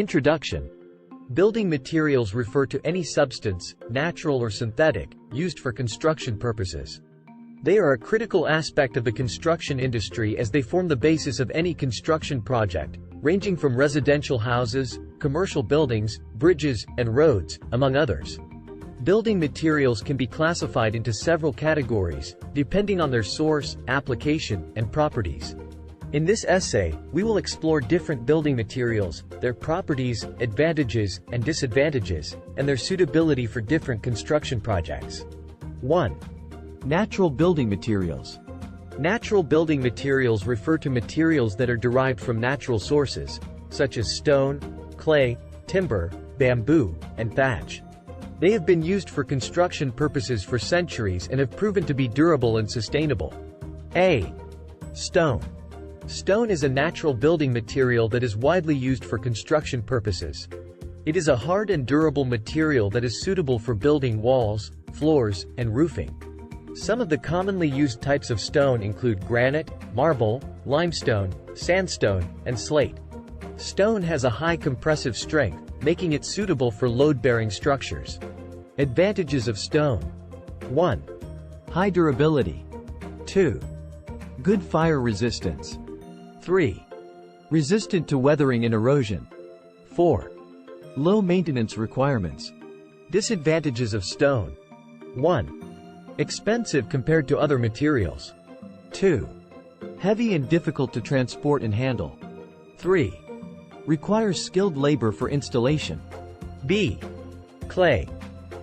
Introduction. Building materials refer to any substance, natural or synthetic, used for construction purposes. They are a critical aspect of the construction industry as they form the basis of any construction project, ranging from residential houses, commercial buildings, bridges, and roads, among others. Building materials can be classified into several categories, depending on their source, application, and properties. In this essay, we will explore different building materials, their properties, advantages, and disadvantages, and their suitability for different construction projects. 1. Natural building materials. Natural building materials refer to materials that are derived from natural sources, such as stone, clay, timber, bamboo, and thatch. They have been used for construction purposes for centuries and have proven to be durable and sustainable. A. Stone. Stone is a natural building material that is widely used for construction purposes. It is a hard and durable material that is suitable for building walls, floors, and roofing. Some of the commonly used types of stone include granite, marble, limestone, sandstone, and slate. Stone has a high compressive strength, making it suitable for load-bearing structures. Advantages of stone. 1. High durability. 2. Good fire resistance. 3. Resistant to weathering and erosion. 4. Low maintenance requirements. Disadvantages of stone. 1. Expensive compared to other materials. 2. Heavy and difficult to transport and handle. 3. Requires skilled labor for installation. B. Clay.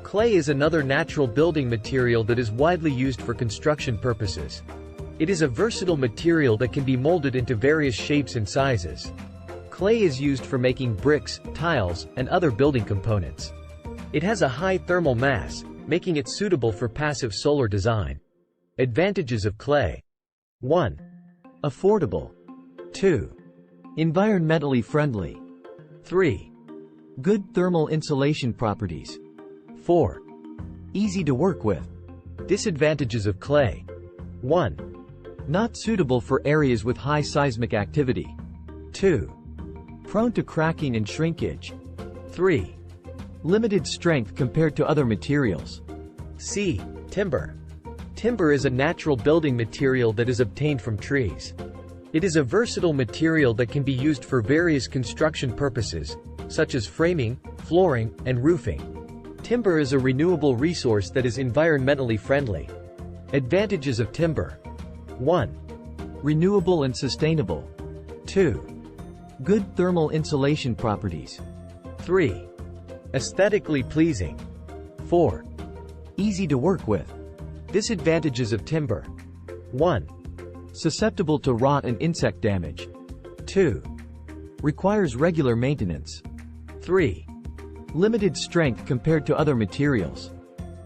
Clay is another natural building material that is widely used for construction purposes. It is a versatile material that can be molded into various shapes and sizes. Clay is used for making bricks, tiles, and other building components. It has a high thermal mass, making it suitable for passive solar design. Advantages of clay. 1. Affordable. 2. Environmentally friendly. 3. Good thermal insulation properties. 4. Easy to work with. Disadvantages of clay. 1. Not suitable for areas with high seismic activity. 2. Prone to cracking and shrinkage. 3. Limited strength compared to other materials. C. Timber. Timber is a natural building material that is obtained from trees. It is a versatile material that can be used for various construction purposes, such as framing, flooring, and roofing. Timber is a renewable resource that is environmentally friendly. Advantages of timber. 1. Renewable and sustainable. 2. Good thermal insulation properties. 3. Aesthetically pleasing. 4. Easy to work with. Disadvantages of timber. 1. Susceptible to rot and insect damage. 2. Requires regular maintenance. 3. Limited strength compared to other materials.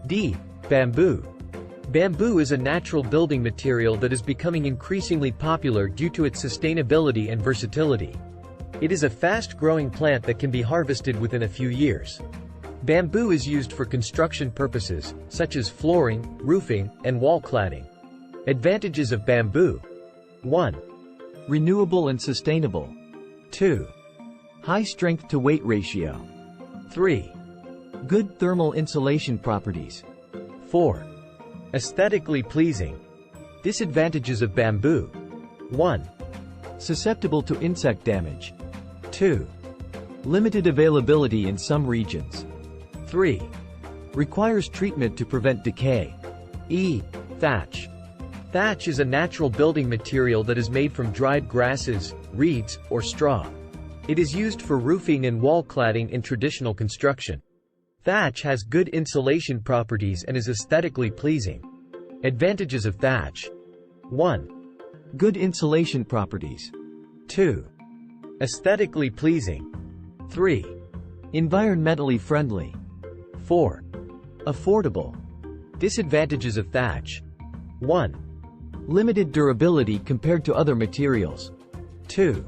D. Bamboo. Bamboo is a natural building material that is becoming increasingly popular due to its sustainability and versatility. It is a fast-growing plant that can be harvested within a few years. Bamboo is used for construction purposes, such as flooring, roofing, and wall cladding. Advantages of bamboo. 1. Renewable and sustainable. 2. High strength-to-weight ratio. 3. Good thermal insulation properties. 4. Aesthetically pleasing. Disadvantages of bamboo. 1. Susceptible to insect damage. 2. Limited availability in some regions. 3. Requires treatment to prevent decay. E. Thatch. Thatch is a natural building material that is made from dried grasses, reeds, or straw. It is used for roofing and wall cladding in traditional construction. Thatch has good insulation properties and is aesthetically pleasing. Advantages of thatch. 1. Good insulation properties. 2. Aesthetically pleasing. 3. Environmentally friendly. 4. Affordable. Disadvantages of thatch. 1. Limited durability compared to other materials. 2.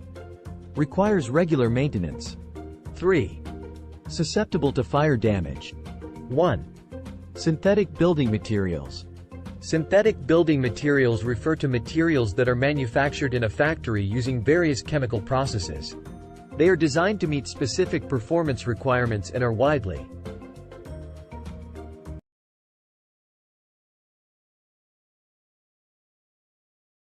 Requires regular maintenance. 3. Susceptible to fire damage. 1. Synthetic building materials. Synthetic building materials refer to materials that are manufactured in a factory using various chemical processes. They are designed to meet specific performance requirements and are widely